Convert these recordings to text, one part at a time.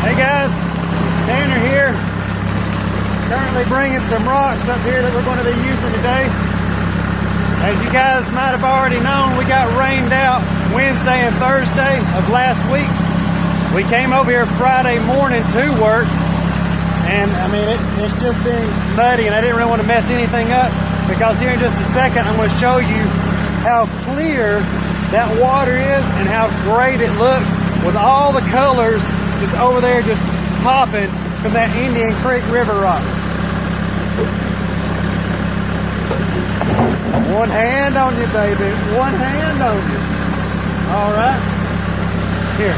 Hey guys, Tanner here. Currently bringing some rocks up here that we're going to be using today. As you guys might have already known, we got rained out Wednesday and Thursday of last week. We came over here Friday morning to work, and I mean it's just been muddy, and I didn't really want to mess anything up because here in just a second I'm going to show you how clear that water is and how great it looks with all the colors just over there just popping from that Indian Creek River rock. One hand on you, baby. One hand on you. All right. Here.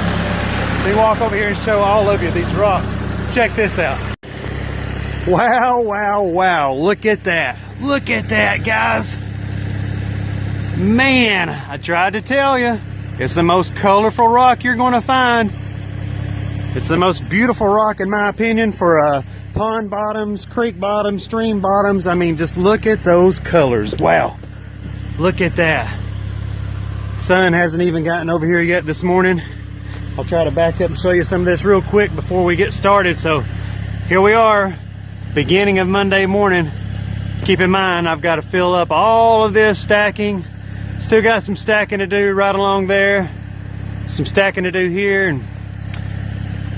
Let me walk over here and show all of you these rocks. Check this out. Wow, wow, wow. Look at that. Look at that, guys. Man, I tried to tell you. It's the most colorful rock you're going to find. It's the most beautiful rock, in my opinion, for pond bottoms, creek bottoms, stream bottoms. I mean, just look at those colors. Wow. Look at that. Sun hasn't even gotten over here yet this morning. I'll try to back up and show you some of this real quick before we get started. So here we are, beginning of Monday morning. Keep in mind, I've got to fill up all of this stacking. Still got some stacking to do right along there. Some stacking to do here, and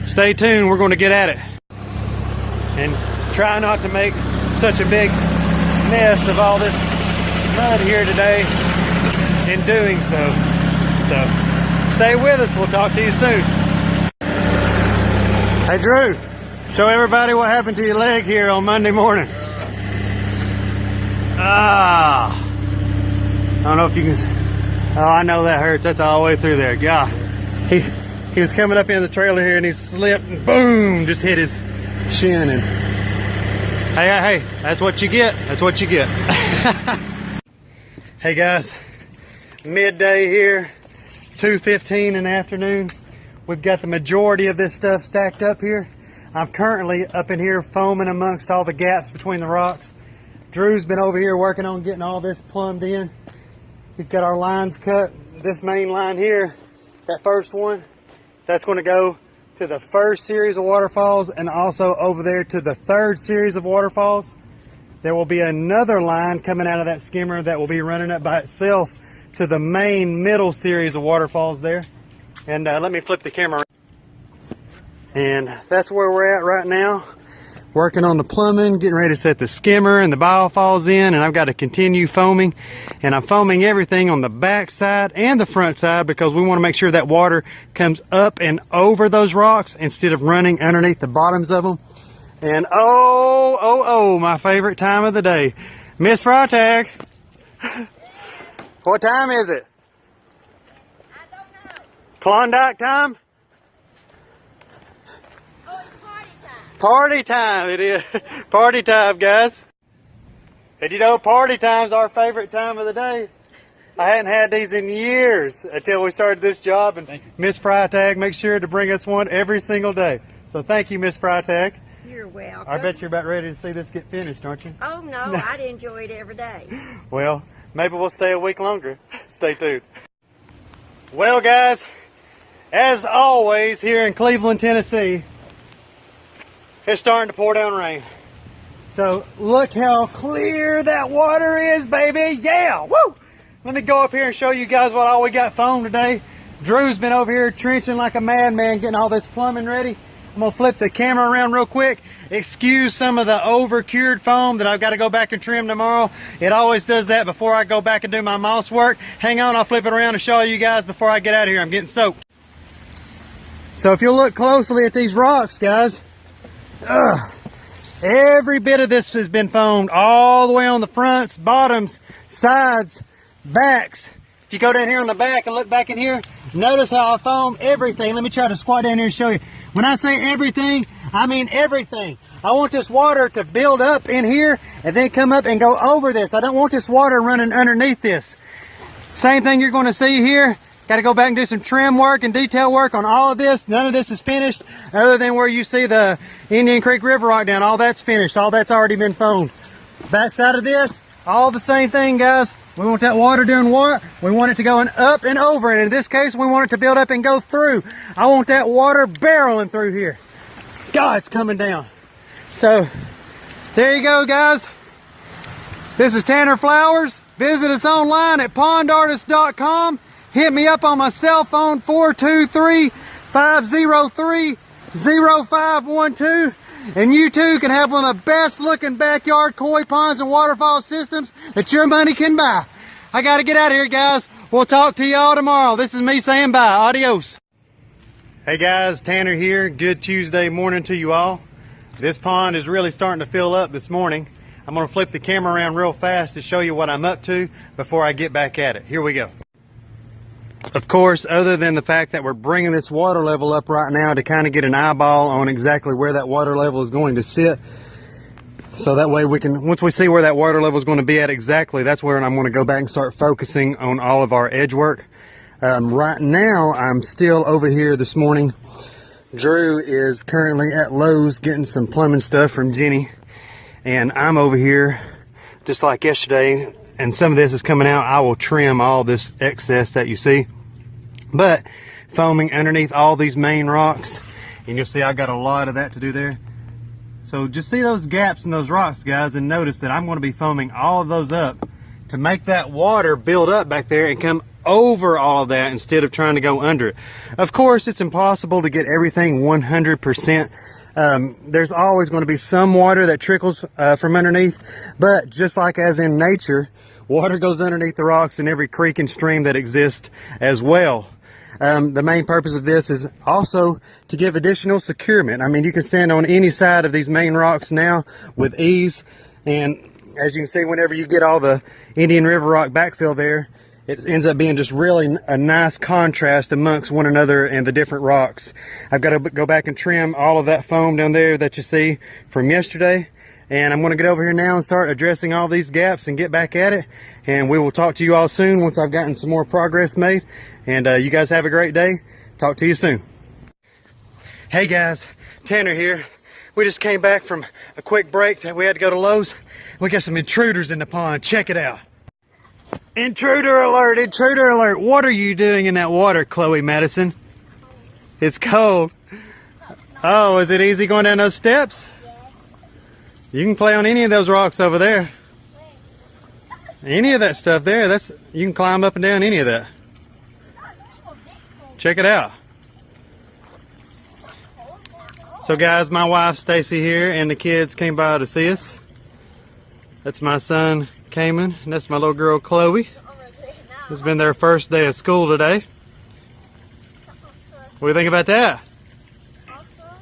stay tuned, we're going to get at it. And try not to make such a big mess of all this mud here today in doing so. So stay with us, we'll talk to you soon. Hey Drew, show everybody what happened to your leg here on Monday morning. I don't know if you can. Oh, I know that hurts. That's all the way through there. Yeah. He was coming up in the trailer here and he slipped and boom, just hit his shin. And hey, that's what you get. That's what you get. Hey guys, midday here, 2:15 in the afternoon. We've got the majority of this stuff stacked up here. I'm currently up in here foaming amongst all the gaps between the rocks. Drew's been over here working on getting all this plumbed in. He's got our lines cut. This main line here, that first one, that's going to go to the first series of waterfalls and also over there to the third series of waterfalls. There will be another line coming out of that skimmer that will be running up by itself to the main middle series of waterfalls there. And let me flip the camera around. And that's where we're at right now. Working on the plumbing, getting ready to set the skimmer and the biofalls in, and I've got to continue foaming. And I'm foaming everything on the back side and the front side because we want to make sure that water comes up and over those rocks instead of running underneath the bottoms of them. And oh, my favorite time of the day. Miss Freitag, what time is it? I don't know. Klondike time? Party time, it is. Party time, guys. And you know, party time's our favorite time of the day. I hadn't had these in years until we started this job, and Miss Freitag makes sure to bring us one every single day. So thank you, Miss Freitag. You're welcome. I bet you're about ready to see this get finished, aren't you? Oh no, I'd enjoy it every day. Well, maybe we'll stay a week longer. Stay tuned. Well, guys, as always here in Cleveland, Tennessee, it's starting to pour down rain. So look how clear that water is, baby. Yeah, woo! Let me go up here and show you guys what all we got foamed today. Drew's been over here trenching like a madman, getting all this plumbing ready. I'm gonna flip the camera around real quick. Excuse some of the over-cured foam that I've got to go back and trim tomorrow. It always does that before I go back and do my moss work. Hang on, I'll flip it around and show you guys before I get out of here. I'm getting soaked. So if you'll look closely at these rocks, guys, every bit of this has been foamed all the way on the fronts, bottoms, sides, backs. If you go down here on the back and look back in here, notice how I foam everything. Let me try to squat down here and show you. When I say everything, I mean everything. I want this water to build up in here and then come up and go over this. I don't want this water running underneath this. Same thing you're going to see here. Got to go back and do some trim work and detail work on all of this. None of this is finished other than where you see the Indian Creek River rock down. All that's finished. All that's already been foamed. Back side of this, all the same thing, guys. We want that water doing what? We want it to go up and over. And in this case, we want it to build up and go through. I want that water barreling through here. God, it's coming down. So there you go, guys. This is Tanner Flowers. Visit us online at pondartist.com. Hit me up on my cell phone, 423-503-0512. And you too can have one of the best looking backyard koi ponds and waterfall systems that your money can buy. I gotta get out of here, guys. We'll talk to y'all tomorrow. This is me saying bye. Adios. Hey guys, Tanner here. Good Tuesday morning to you all. This pond is really starting to fill up this morning. I'm gonna flip the camera around real fast to show you what I'm up to before I get back at it. Here we go. Of course, other than the fact that we're bringing this water level up right now to kind of get an eyeball on exactly where that water level is going to sit, so that way we can, once we see where that water level is going to be at exactly, that's where I'm going to go back and start focusing on all of our edge work. Right now, I'm still over here this morning. Drew is currently at Lowe's getting some plumbing stuff from Jenny, and I'm over here just like yesterday, and some of this is coming out. I will trim all this excess that you see, but foaming underneath all these main rocks, and you'll see I got a lot of that to do there. So just see those gaps in those rocks, guys, and notice that I'm going to be foaming all of those up to make that water build up back there and come over all of that instead of trying to go under it. Of course, it's impossible to get everything 100%. There's always going to be some water that trickles from underneath, but just like as in nature, water goes underneath the rocks in every creek and stream that exists as well. The main purpose of this is also to give additional securement. I mean, you can stand on any side of these main rocks now with ease, and as you can see, whenever you get all the Indian River rock backfill there, it ends up being just really a nice contrast amongst one another and the different rocks. I've got to go back and trim all of that foam down there that you see from yesterday, and I'm going to get over here now and start addressing all these gaps and get back at it, and we will talk to you all soon once I've gotten some more progress made. And you guys have a great day. Talk to you soon. Hey guys, Tanner here. We just came back from a quick break that we had to go to Lowe's. We got some intruders in the pond. Check it out. Intruder alert, intruder alert. What are you doing in that water, Chloe Madison? It's cold. Oh, is it easy going down those steps? You can play on any of those rocks over there. Any of that stuff there, you can climb up and down any of that. Check it out. So guys, my wife Stacy here and the kids came by to see us. That's my son Cayman, and that's my little girl Chloe. It's been their first day of school today. What do you think about that?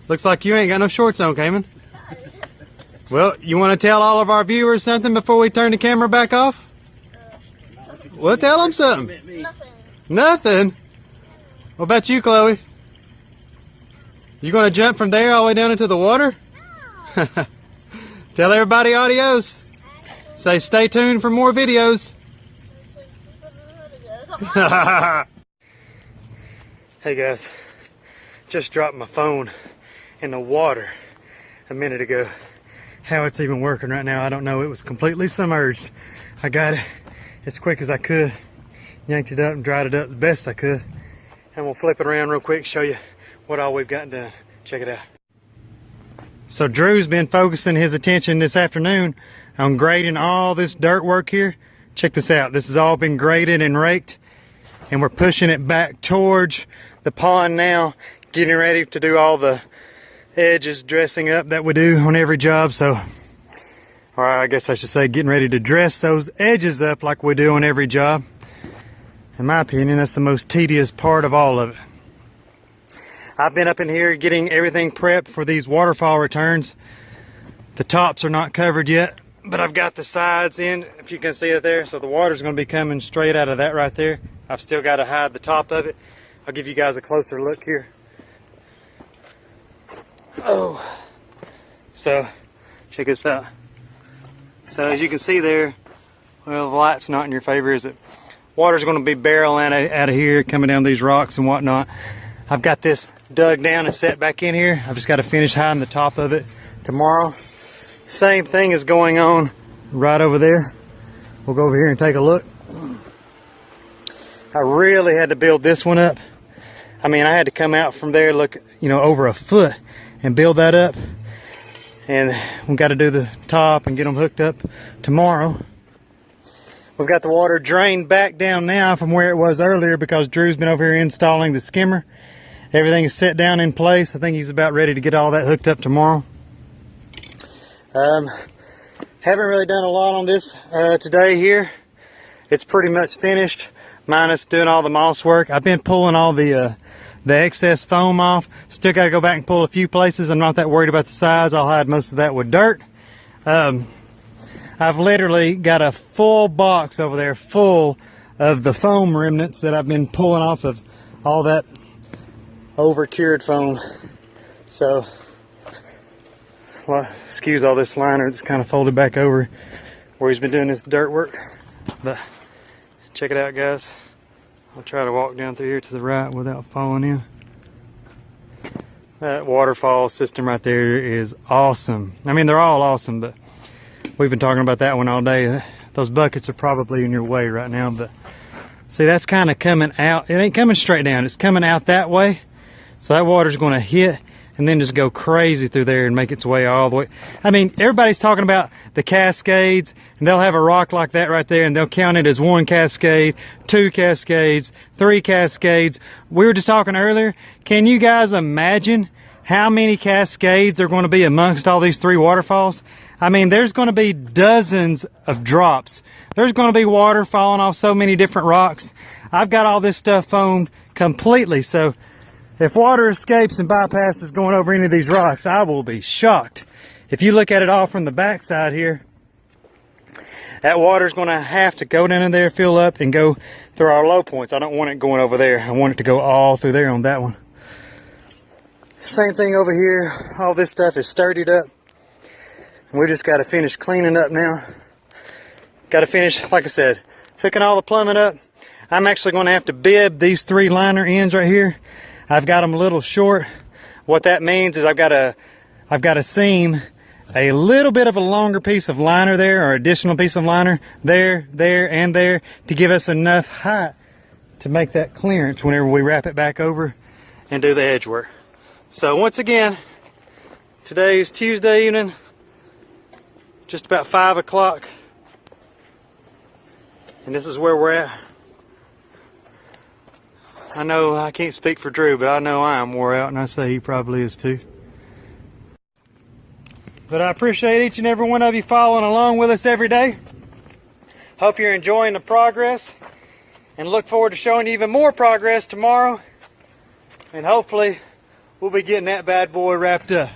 Looks like you ain't got no shorts on, Cayman. Well, you want to tell all of our viewers something before we turn the camera back off? Well, tell them something. Nothing? What about you, Chloe? You gonna jump from there all the way down into the water? No. Tell everybody adios. Say stay tuned for more videos. Hey guys, just dropped my phone in the water a minute ago. How it's even working right now, I don't know. It was completely submerged. I got it as quick as I could, yanked it up and dried it up the best I could. And we'll flip it around real quick, show you what all we've gotten done. Check it out. So Drew's been focusing his attention this afternoon on grading all this dirt work here. Check this out. This has all been graded and raked, and we're pushing it back towards the pond now, getting ready to do all the edges dressing up that we do on every job. So, or I guess I should say getting ready to dress those edges up like we do on every job. In my opinion, that's the most tedious part of all of it. I've been up in here getting everything prepped for these waterfall returns. The tops are not covered yet, but I've got the sides in, if you can see it there. So the water's going to be coming straight out of that right there. I've still got to hide the top of it. I'll give you guys a closer look here. Oh, so check this out. So as you can see there, well, the light's not in your favor, is it? Water's going to be barreling out of here, coming down these rocks and whatnot. I've got this dug down and set back in here. I've just got to finish hiding the top of it tomorrow. Same thing is going on right over there. We'll go over here and take a look. I really had to build this one up. I mean, I had to come out from there, look, over a foot and build that up. And we've got to do the top and get them hooked up tomorrow. We've got the water drained back down now from where it was earlier because Drew's been over here installing the skimmer. Everything is set down in place. I think he's about ready to get all that hooked up tomorrow. Haven't really done a lot on this today here. It's pretty much finished, minus doing all the moss work. I've been pulling all the excess foam off. Still got to go back and pull a few places. I'm not that worried about the size. I'll hide most of that with dirt. I've literally got a full box over there full of the foam remnants that I've been pulling off of all that over cured foam. So, well, excuse all this liner that's kind of folded back over where he's been doing this dirt work. But check it out, guys. I'll try to walk down through here to the right without falling in. That Waterfalls system right there is awesome. I mean, they're all awesome, but we've been talking about that one all day. Those buckets are probably in your way right now, but see, that's kind of coming out. It ain't coming straight down. It's coming out that way. So that water's going to hit and then just go crazy through there and make its way all the way. I mean, everybody's talking about the cascades, and they'll have a rock like that right there, and they'll count it as 1 cascade, 2 cascades, 3 cascades. We were just talking earlier. Can you guys imagine how many cascades are going to be amongst all these 3 waterfalls? I mean, there's going to be dozens of drops. There's going to be water falling off so many different rocks. I've got all this stuff foamed completely, so if water escapes and bypasses going over any of these rocks, I will be shocked. If you look at it all from the back side here, that water's going to have to go down in there, fill up, and go through our low points. I don't want it going over there. I want it to go all through there on that one. Same thing over here. All this stuff is sturdied up. We just got to finish cleaning up now. Got to finish, like I said, hooking all the plumbing up. I'm actually going to have to bib these 3 liner ends right here. I've got them a little short. What that means is I've got to seam a little bit of a longer piece of liner there, or additional piece of liner there, and there, to give us enough height to make that clearance whenever we wrap it back over and do the edge work. So once again, today is Tuesday evening, just about 5 o'clock, and this is where we're at. I know I can't speak for Drew, but I know I am wore out, and I say he probably is too. But I appreciate each and every one of you following along with us every day. Hope you're enjoying the progress, and look forward to showing you even more progress tomorrow. And hopefully we'll be getting that bad boy wrapped up.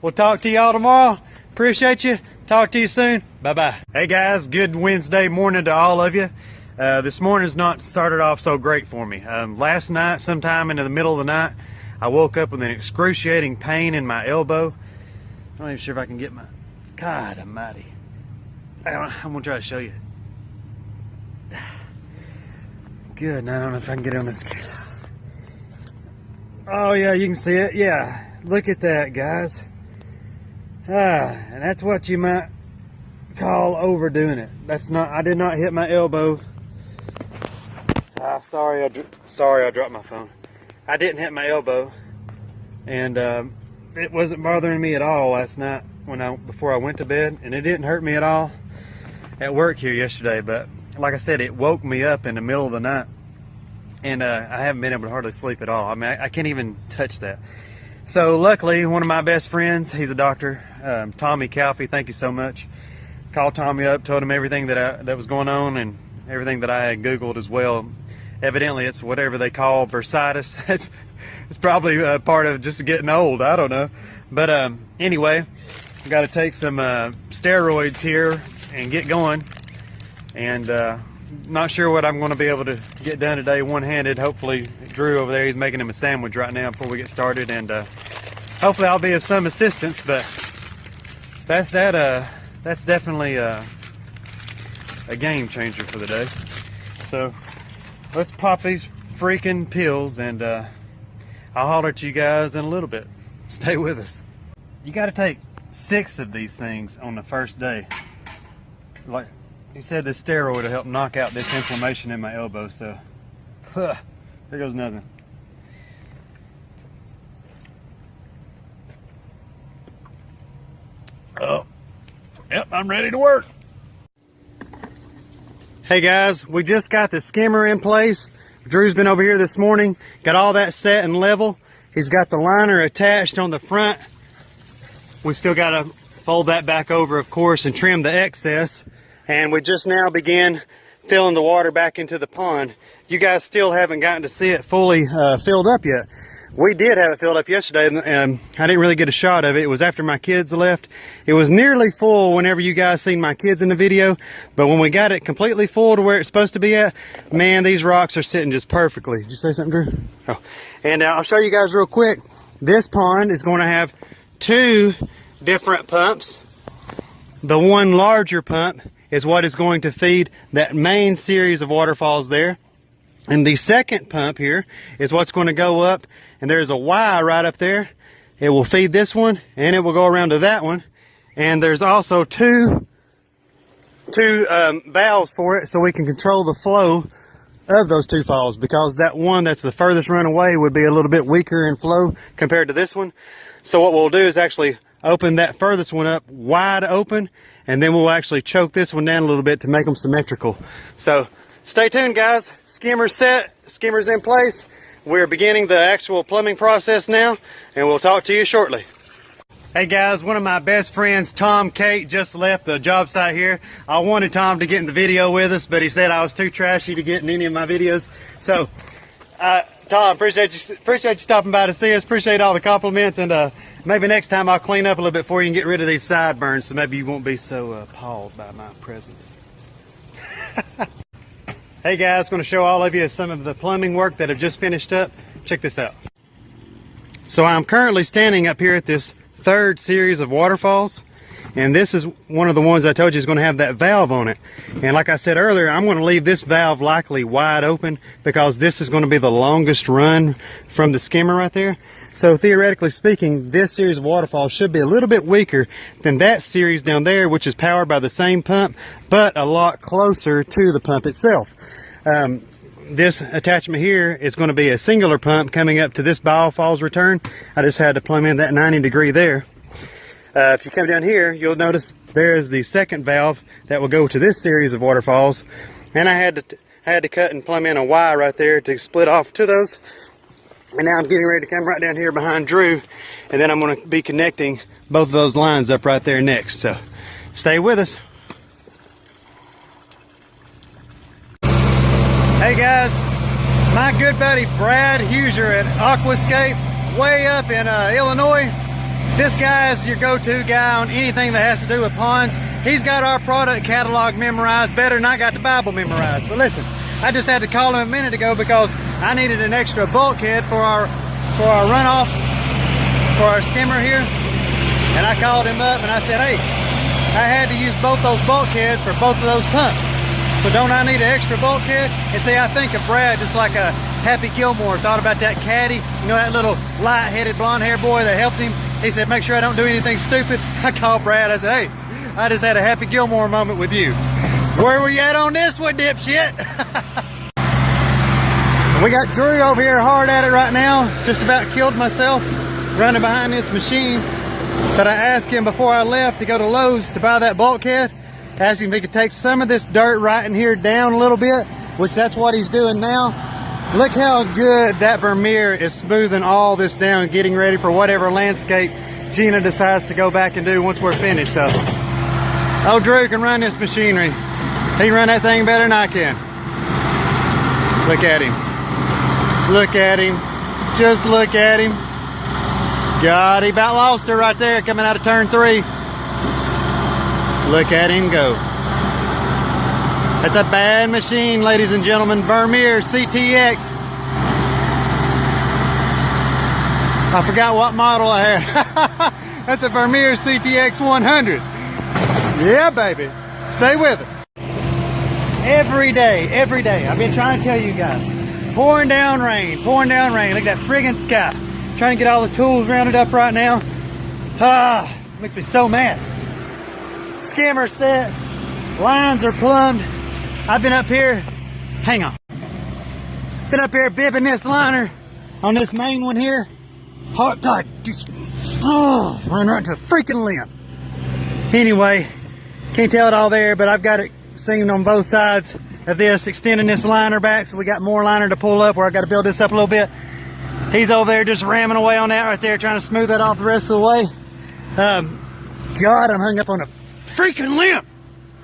We'll talk to y'all tomorrow. Appreciate you. Talk to you soon. Bye-bye. Hey guys, good Wednesday morning to all of you. This morning's not started off so great for me. Last night, sometime into the middle of the night, I woke up with an excruciating pain in my elbow. I'm not even sure if I can get my... God almighty. I'm going to try to show you. Good, and I don't know if I can get it on this camera. Oh yeah, you can see it. Yeah, look at that, guys. And that's what you might call overdoing it. That's not... I did not hit my elbow. Sorry I dropped my phone. I didn't hit my elbow, and it wasn't bothering me at all last night before I went to bed, and it didn't hurt me at all at work here yesterday. But like I said, it woke me up in the middle of the night, and I haven't been able to hardly sleep at all. I mean, I can't even touch that. So luckily, one of my best friends, he's a doctor, Tommy Calfee. Thank you so much. Called Tommy up, told him everything that was going on and everything that I had Googled as well. Evidently, it's whatever they call bursitis. It's probably part of just getting old. I don't know. But anyway, I've got to take some steroids here and get going. And not sure what I'm going to be able to get done today one-handed. Hopefully, Drew over there, he's making him a sandwich right now before we get started. And hopefully I'll be of some assistance. But that's definitely a game changer for the day. So let's pop these freaking pills, and I'll holler at you guys in a little bit. Stay with us. You got to take 6 of these things on the first day. Like he said, this steroid will help knock out this inflammation in my elbow. So there goes nothing. Oh, yep, I'm ready to work. Hey guys, we just got the skimmer in place. Drew's been over here this morning, got all that set and level. He's got the liner attached on the front. We still got to fold that back over, of course, and trim the excess. And we just now began filling the water back into the pond. You guys still haven't gotten to see it fully filled up yet. We did have it filled up yesterday, and I didn't really get a shot of it. It was after my kids left. It was nearly full whenever you guys seen my kids in the video, but when we got it completely full to where it's supposed to be at, man, these rocks are sitting just perfectly. Did you say something, Drew? Oh, and I'll show you guys real quick. This pond is going to have 2 different pumps. The one larger pump is what is going to feed that main series of waterfalls there. And the second pump here is what's going to go up, and there's a Y right up there. It will feed this one, and it will go around to that one. And there's also two valves for it, so we can control the flow of those 2 falls, because that one that's the furthest run away would be a little bit weaker in flow compared to this one. So what we'll do is actually open that furthest one up wide open, and then we'll actually choke this one down a little bit to make them symmetrical. So stay tuned, guys. Skimmer's set, skimmer's in place. We're beginning the actual plumbing process now, and we'll talk to you shortly. Hey guys, one of my best friends, Tom Kate, just left the job site here. I wanted Tom to get in the video with us, but he said I was too trashy to get in any of my videos. So, Tom, appreciate you stopping by to see us. Appreciate all the compliments, and maybe next time I'll clean up a little bit for you and get rid of these sideburns, so maybe you won't be so appalled by my presence. Hey guys, going to show all of you some of the plumbing work that I've just finished up. Check this out. So I'm currently standing up here at this 3rd series of waterfalls, and this is one of the ones I told you is going to have that valve on it. And like I said earlier, I'm going to leave this valve likely wide open because this is going to be the longest run from the skimmer right there. So theoretically speaking, this series of waterfalls should be a little bit weaker than that series down there, which is powered by the same pump, but a lot closer to the pump itself. This attachment here is going to be a singular pump coming up to this Waterfalls return. I just had to plumb in that 90-degree there. If you come down here, you'll notice there's the second valve that will go to this series of waterfalls, and I had to cut and plumb in a Y right there to split off to those. And now I'm getting ready to come right down here behind Drew, and then I'm going to be connecting both of those lines up right there next. So stay with us. Hey guys, my good buddy Brad Huser at Aquascape, way up in Illinois. This guy is your go-to guy on anything that has to do with ponds. He's got our product catalog memorized better than I got the Bible memorized. But listen, I just had to call him a minute ago because I needed an extra bulkhead for our runoff, for our skimmer here. And I called him up and I said, hey, I had to use both those bulkheads for both of those pumps. So don't I need an extra bulkhead? And see, I think of Brad just like a Happy Gilmore thought about that caddy. You know, that little light-headed blonde-haired boy that helped him? He said, make sure I don't do anything stupid. I called Brad. I said, hey, I just had a Happy Gilmore moment with you. Where were you at on this one, dipshit? We got Drew over here hard at it right now. Just about killed myself running behind this machine. But I asked him before I left to go to Lowe's to buy that bulkhead. Asked him if he could take some of this dirt right in here down a little bit, which that's what he's doing now. Look how good that Vermeer is smoothing all this down, getting ready for whatever landscape Gina decides to go back and do once we're finished. So, old Drew can run this machinery. He can run that thing better than I can. Look at him. Look at him. Just look at him. God, he about lost her right there coming out of turn 3. Look at him go. That's a bad machine, ladies and gentlemen. Vermeer CTX. I forgot what model I had. That's a Vermeer CTX 100. Yeah, baby. Stay with us. Every day. I've been trying to tell you guys. Pouring down rain. Look at that friggin' sky. Trying to get all the tools rounded up right now. Makes me so mad. Skimmer set. Lines are plumbed. I've been up here. Hang on. Been up here bibbing this liner on this main one here. Hard, God, just, run right to a freaking limb. Anyway, can't tell it all there, but I've got it seamed on both sides of this, extending this liner back, so we got more liner to pull up where I got to build this up a little bit. He's over there just ramming away on that right there, trying to smooth that off the rest of the way. God, I'm hung up on a freaking limb.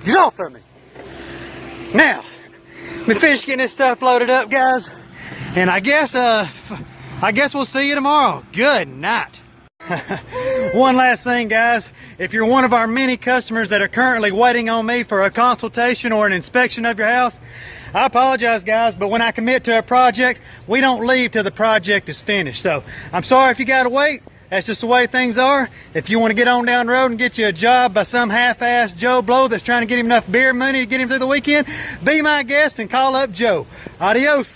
Get off of me. Now, we finished getting this stuff loaded up, guys, and I guess we'll see you tomorrow. Good night. One last thing, guys, if you're one of our many customers that are currently waiting on me for a consultation or an inspection of your house, I apologize, guys, but when I commit to a project, we don't leave till the project is finished. So I'm sorry if you gotta wait. That's just the way things are. If you want to get on down the road and get you a job by some half-assed Joe Blow that's trying to get him enough beer money to get him through the weekend, be my guest and call up Joe. Adios.